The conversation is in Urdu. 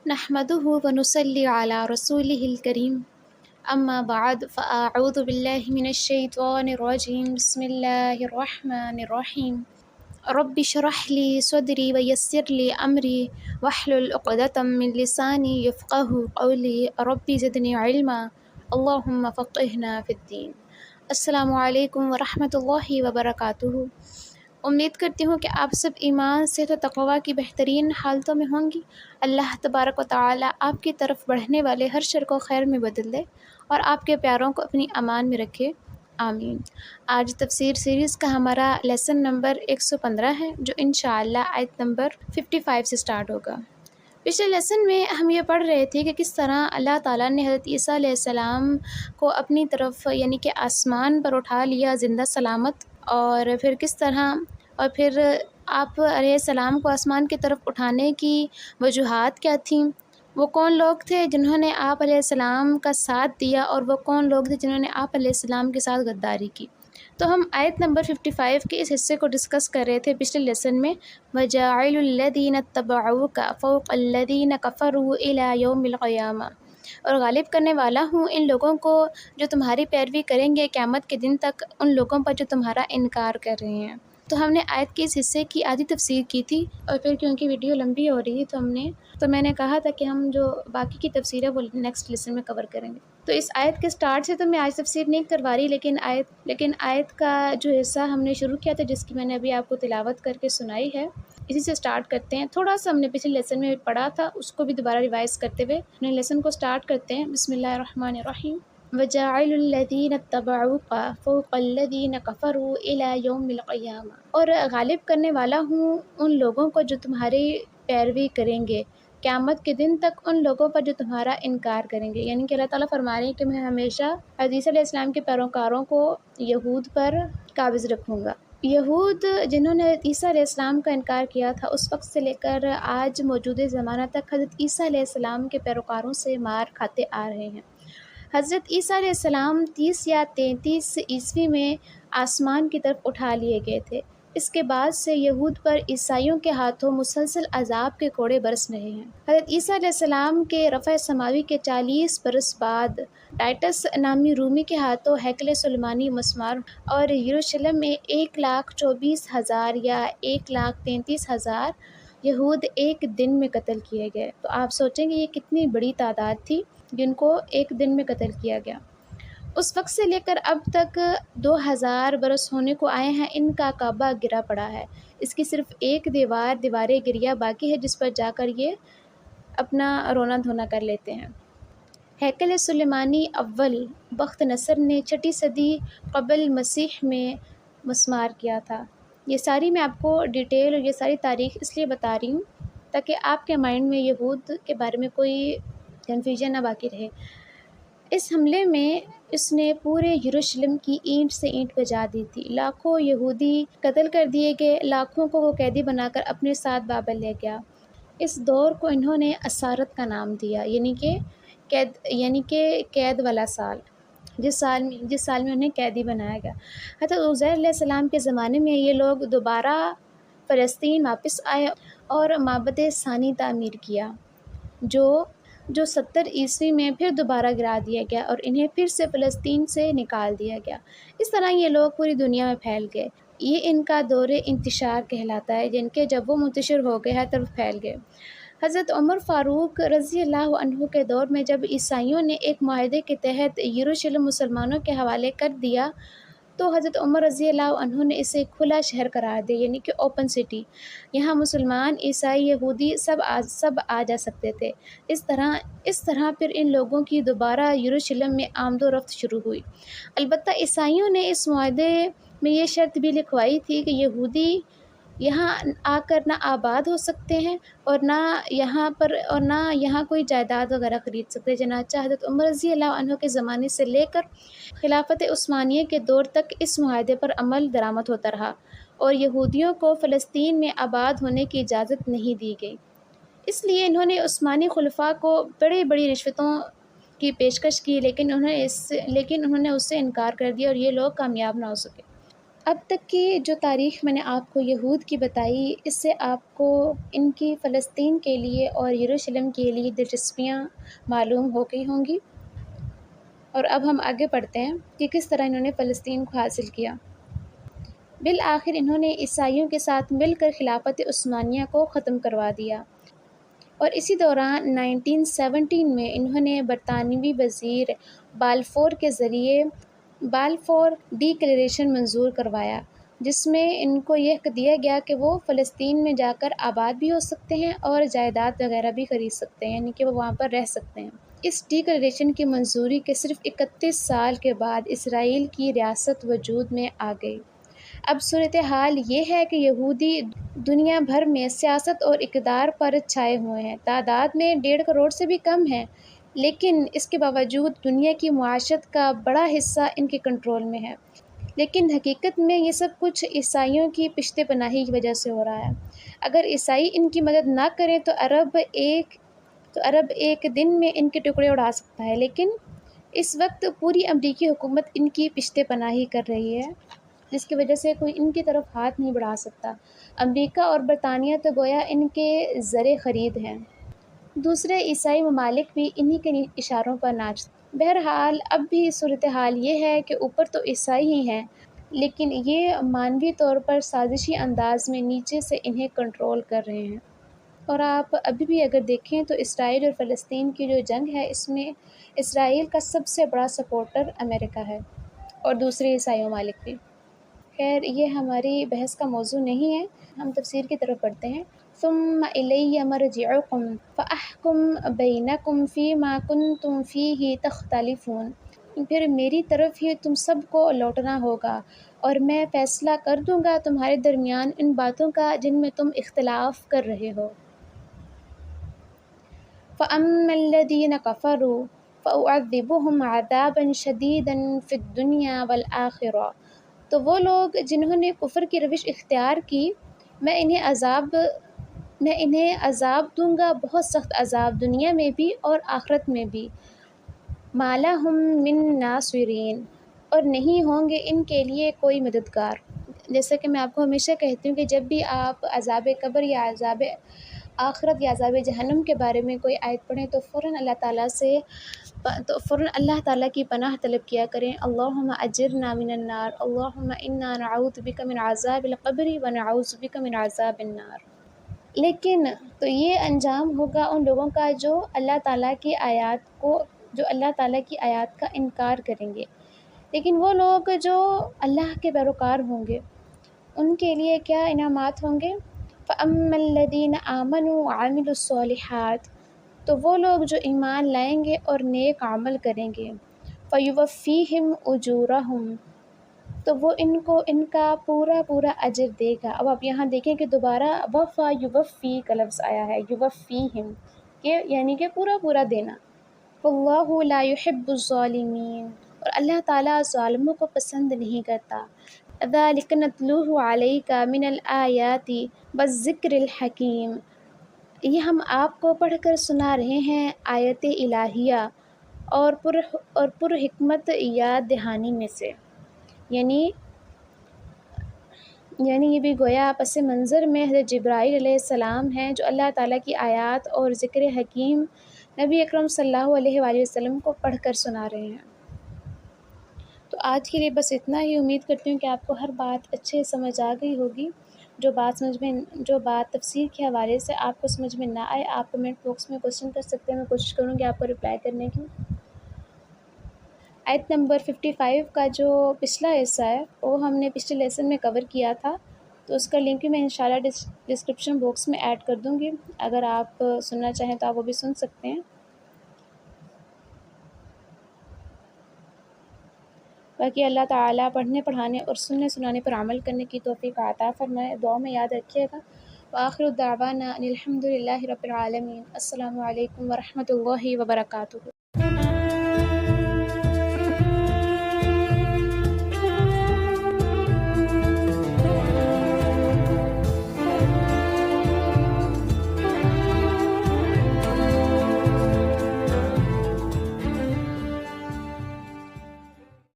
نحمده ونصلي على رسوله الكريم اما بعد فاعوذ بالله من الشيطان الرجيم بسم الله الرحمن الرحيم رب اشرح لي صدري ويسر لي امري واحلل عقدة من لساني يفقهوا قولي رب زدني علما اللهم فقهنا في الدين۔ السلام علیکم ورحمۃ اللہ وبرکاتہ۔ امید کرتی ہوں کہ آپ سب ایمان صحت و تقوی کی بہترین حالتوں میں ہوں گی۔ اللہ تبارک و تعالی آپ کی طرف بڑھنے والے ہر شر کو خیر میں بدل دے اور آپ کے پیاروں کو اپنی امان میں رکھے، آمین۔ آج تفسیر سیریز کا ہمارا لیسن نمبر 115 ہے، جو انشاءاللہ آیت نمبر 55 سے سٹارٹ ہوگا۔ پچھلے لیسن میں ہم یہ پڑھ رہے تھے کہ کس طرح اللہ تعالیٰ نے حضرت عیسیٰ علیہ السلام کو اپنی طرف یعنی کہ آسمان پر اٹھا لیا زندہ سلامت، اور پھر کس طرح پھر آپ علیہ السلام کو آسمان کی طرف اٹھانے کی وجوہات کیا تھیں، وہ کون لوگ تھے جنہوں نے آپ علیہ السلام کا ساتھ دیا، اور وہ کون لوگ تھے جنہوں نے آپ علیہ السلام کے ساتھ غداری کی۔ تو ہم آیت نمبر 55 کے اس حصے کو ڈسکس کر رہے تھے پچھلے لیسن میں۔ وَجَاعِلُ الَّذِينَ اتَّبَعُوكَ فَوْقَ الَّذِينَ كَفَرُوا إِلَى يَوْمِ الْقِيَامَةِ، اور غالب کرنے والا ہوں ان لوگوں کو جو تمہاری پیروی کریں گے قیامت کے دن تک، ان لوگوں پر جو تمہارا انکار کر رہے ہیں۔ تو ہم نے آیت کی اس حصے کی آدھی تفسیر کی تھی، اور پھر کیونکہ ویڈیو لمبی ہو رہی تھی تو میں نے کہا تھا کہ ہم جو باقی کی تفسیر ہے وہ نیکسٹ لیسن میں کور کریں گے۔ تو اس آیت کے سٹارٹ سے تو میں آج تفسیر نہیں کروا رہی، لیکن آیت کا جو حصہ ہم نے شروع کیا تھا، جس کی میں نے ابھی آپ کو تلاوت کر کے سنائی ہے، اسی سے سٹارٹ کرتے ہیں۔ تھوڑا سا ہم نے پچھلے لیسن میں پڑھا تھا، اس کو بھی دوبارہ ریوائز کرتے ہوئے اپنے لیسن کو سٹارٹ کرتے ہیں۔ بسم اللہ الرحمن الرحیم۔ وَجَاعِلُ الَّذِينَ اتَّبَعُوكَ فَوْقَ الَّذِينَ كَفَرُوا إِلَى يَوْمِ الْقِيَامَةِ، اور غالب کرنے والا ہوں ان لوگوں کو جو تمہاری پیروی کریں گے قیامت کے دن تک، ان لوگوں پر جو تمہارا انکار کریں گے۔ یعنی کہ اللہ تعالیٰ فرما رہے ہیں کہ میں ہمیشہ حضرت عیسیٰ علیہ السلام کے پیروکاروں کو یہود پر قابض رکھوں گا۔ یہود جنہوں نے حضرت عیسیٰ علیہ السلام کا انکار کیا تھا، اس وقت سے لے کر آج موجود زمانہ تک حضرت عیسیٰ علیہ السلام کے پیروکاروں سے مار کھاتے آ رہے ہیں۔ حضرت عیسیٰ علیہ السلام 30 یا 33 عیسوی میں آسمان کی طرف اٹھا لیے گئے تھے۔ اس کے بعد سے یہود پر عیسائیوں کے ہاتھوں مسلسل عذاب کے کوڑے برس رہے ہیں۔ حضرت عیسیٰ علیہ السلام کے رفع سماوی کے 40 برس بعد ٹائٹس نامی رومی کے ہاتھوں ہیکل سلیمانی مسمار اور یروشلم میں 1,24,000 یا 1,33,000 یہود ایک دن میں قتل کیے گئے۔ تو آپ سوچیں گے یہ کتنی بڑی تعداد تھی جن کو ایک دن میں قتل کیا گیا۔ اس وقت سے لے کر اب تک 2000 برس ہونے کو آئے ہیں، ان کا کعبہ گرا پڑا ہے۔ اس کی صرف ایک دیوار گریا باقی ہے، جس پر جا کر یہ اپنا رونا دھونا کر لیتے ہیں۔ ہیکل سلیمانی اول بخت نصر نے 6 صدی قبل مسیح میں مسمار کیا تھا۔ یہ ساری میں آپ کو ڈیٹیل اور یہ ساری تاریخ اس لیے بتا رہی ہوں تاکہ آپ کے مائنڈ میں یہود کے بارے میں کوئی کنفیوژن نہ باقی رہے۔ اس حملے میں اس نے پورے یروشلم کی اینٹ سے اینٹ بجا دی تھی۔ لاکھوں یہودی قتل کر دیے گئے، لاکھوں کو وہ قیدی بنا کر اپنے ساتھ بابل لے گیا۔ اس دور کو انہوں نے اسارت کا نام دیا، یعنی کہ قید والا سال، جس سال میں انہیں قیدی بنایا گیا۔ حضرت عزیر علیہ السلام کے زمانے میں یہ لوگ دوبارہ فلسطین واپس آئے اور معبد ثانی تعمیر کیا، جو 70 عیسوی میں پھر دوبارہ گرا دیا گیا اور انہیں پھر سے فلسطین سے نکال دیا گیا۔ اس طرح یہ لوگ پوری دنیا میں پھیل گئے۔ یہ ان کا دور انتشار کہلاتا ہے، جن کے جب وہ منتشر ہو گئے ہیں تب پھیل گئے۔ حضرت عمر فاروق رضی اللہ عنہ کے دور میں جب عیسائیوں نے ایک معاہدے کے تحت یروشلم مسلمانوں کے حوالے کر دیا تو حضرت عمر رضی اللہ عنہ نے اسے کھلا شہر قرار دیا، یعنی کہ اوپن سٹی۔ یہاں مسلمان، عیسائی، یہودی سب آ جا سکتے تھے۔ اس طرح پھر ان لوگوں کی دوبارہ یروشلم میں آمد و رفت شروع ہوئی۔ البتہ عیسائیوں نے اس معاہدے میں یہ شرط بھی لکھوائی تھی کہ یہودی یہاں آ کر نہ آباد ہو سکتے ہیں اور نہ یہاں کوئی جائیداد وغیرہ خرید سکتے۔ چنانچہ حضرت عمر رضی اللہ عنہ کے زمانے سے لے کر خلافت عثمانیہ کے دور تک اس معاہدے پر عمل درآمد ہوتا رہا اور یہودیوں کو فلسطین میں آباد ہونے کی اجازت نہیں دی گئی۔ اس لیے انہوں نے عثمانی خلفاء کو بڑی رشوتوں کی پیشکش کی، لیکن انہوں نے اس سے انکار کر دیا اور یہ لوگ کامیاب نہ ہو سکے۔ اب تک کی جو تاریخ میں نے آپ کو یہود کی بتائی، اس سے آپ کو ان کی فلسطین کے لیے اور یروشلم کے لیے دلچسپیاں معلوم ہو گئی ہوں گی۔ اور اب ہم آگے پڑھتے ہیں کہ کس طرح انہوں نے فلسطین کو حاصل کیا۔ بالآخر انہوں نے عیسائیوں کے ساتھ مل کر خلافت عثمانیہ کو ختم کروا دیا، اور اسی دوران 1917 میں انہوں نے برطانوی وزیر بالفور کے ذریعے بالفور ڈیکلیریشن منظور کروایا، جس میں ان کو یہ دیا گیا کہ وہ فلسطین میں جا کر آباد بھی ہو سکتے ہیں اور جائیداد وغیرہ بھی خرید سکتے ہیں، یعنی کہ وہ وہاں پر رہ سکتے ہیں۔ اس ڈیکلیریشن کی منظوری کے صرف 31 سال کے بعد اسرائیل کی ریاست وجود میں آ گئی۔ اب صورتحال یہ ہے کہ یہودی دنیا بھر میں سیاست اور اقتدار پر چھائے ہوئے ہیں، تعداد میں 1.5 کروڑ سے بھی کم ہیں، لیکن اس کے باوجود دنیا کی معیشت کا بڑا حصہ ان کے کنٹرول میں ہے۔ لیکن حقیقت میں یہ سب کچھ عیسائیوں کی پشت پناہی کی وجہ سے ہو رہا ہے۔ اگر عیسائی ان کی مدد نہ کریں تو عرب ایک دن میں ان کے ٹکڑے اڑا سکتا ہے، لیکن اس وقت پوری امریکی حکومت ان کی پشت پناہی کر رہی ہے، جس کی وجہ سے کوئی ان کی طرف ہاتھ نہیں بڑھا سکتا۔ امریکہ اور برطانیہ تو گویا ان کے زر خرید ہیں۔ دوسرے عیسائی ممالک بھی انہی کے اشاروں پر ناچتے۔ بہرحال اب بھی صورتحال یہ ہے کہ اوپر تو عیسائی ہی ہیں، لیکن یہ معنوی طور پر سازشی انداز میں نیچے سے انہیں کنٹرول کر رہے ہیں۔ اور آپ ابھی بھی اگر دیکھیں تو اسرائیل اور فلسطین کی جو جنگ ہے، اس میں اسرائیل کا سب سے بڑا سپورٹر امریکہ ہے اور دوسرے عیسائی ممالک بھی۔ خیر، یہ ہماری بحث کا موضوع نہیں ہے، ہم تفسیر کی طرف پڑھتے ہیں۔ ثم الی مرجعکم فاحکم بینکم فیما کنتم فیہ تختلفون، پھر میری طرف ہی تم سب کو لوٹنا ہوگا اور میں فیصلہ کر دوں گا تمہارے درمیان ان باتوں کا جن میں تم اختلاف کر رہے ہو۔ فَأَمَّا الَّذِينَ كَفَرُوا فَأُعَذِّبُهُمْ عَذَابًا شَدِيدًا فِي الدُّنْيَا وَالْآخِرَةِ، تو وہ لوگ جنہوں نے کفر کی روش اختیار کی، میں انہیں عذاب دوں گا، بہت سخت عذاب، دنیا میں بھی اور آخرت میں بھی۔ مَا لَهُم مِّن نَاصِرِينَ، اور نہیں ہوں گے ان کے لیے کوئی مددگار۔ جیسا کہ میں آپ کو ہمیشہ کہتی ہوں کہ جب بھی آپ عذاب قبر یا عذاب آخرت یا عذاب جہنم کے بارے میں کوئی آیت پڑھیں تو فوراً اللہ تعالیٰ کی پناہ طلب کیا کریں۔ اللہم اجرنا من النار، اللہم انا نعوذ بک من عذاب القبر و نعوذ بک من عذاب النار۔ لیکن تو یہ انجام ہوگا ان لوگوں کا جو اللہ تعالیٰ کی آیات کا انکار کریں گے۔ لیکن وہ لوگ جو اللہ کے پیروکار ہوں گے، ان کے لیے کیا انعامات ہوں گے؟ فَأَمَّا الَّذِينَ آمَنُوا وَعَمِلُوا الصَّالِحَاتِ، تو وہ لوگ جو ایمان لائیں گے اور نیک عمل کریں گے، فَيُوَفِّيهِمْ أُجُورَهُمْ، تو وہ ان کو ان کا پورا اجر دے گا۔ اب آپ یہاں دیکھیں کہ دوبارہ وفا یوفی کا لفظ آیا ہے، یوفیہم، یعنی کہ پورا دینا۔ وَاللَّهُ لَا يُحِبُّ الظَّالِمِينَ، اور اللہ تعالیٰ ظالموں کو پسند نہیں کرتا۔ ذَلِكَ نَتْلُوهُ عَلَيْكَ مِنَ الْآيَاتِ وَالذِّكْرِ الْحَكِيمِ، یہ ہم آپ کو پڑھ کر سنا رہے ہیں آیت الہیہ اور پر حکمت یاد دہانی میں سے، یعنی یہ بھی گویا پس منظر میں حضرت جبرائیل علیہ السلام ہیں جو اللہ تعالیٰ کی آیات اور ذکر حکیم نبی اکرم صلی اللہ علیہ وآلہ وسلم کو پڑھ کر سنا رہے ہیں۔ تو آج کے لیے بس اتنا ہی، امید کرتی ہوں کہ آپ کو ہر بات اچھے سمجھ آ گئی ہوگی۔ جو بات تفسیر کے حوالے سے آپ کو سمجھ میں نہ آئے، آپ کمنٹ باکس میں کوشچن کر سکتے ہیں، میں کوشش کروں گی آپ کو رپلائی کرنے کی۔ آیت نمبر 55 کا جو پچھلا حصہ ہے وہ ہم نے پچھلے لیسن میں کور کیا تھا، تو اس کا لنک بھی میں انشاءاللہ ڈسکرپشن باکس میں ایڈ کر دوں گی، اگر آپ سننا چاہیں تو آپ وہ بھی سن سکتے ہیں۔ باقی اللہ تعالیٰ پڑھنے پڑھانے اور سننے سنانے پر عمل کرنے کی توفیق عطا فرمائے۔ دعا میں یاد رکھیے گا۔ وآخر دعوانا ان الحمد للہ رب العالمین۔ السلام علیکم ورحمۃ اللہ وبرکاتہ۔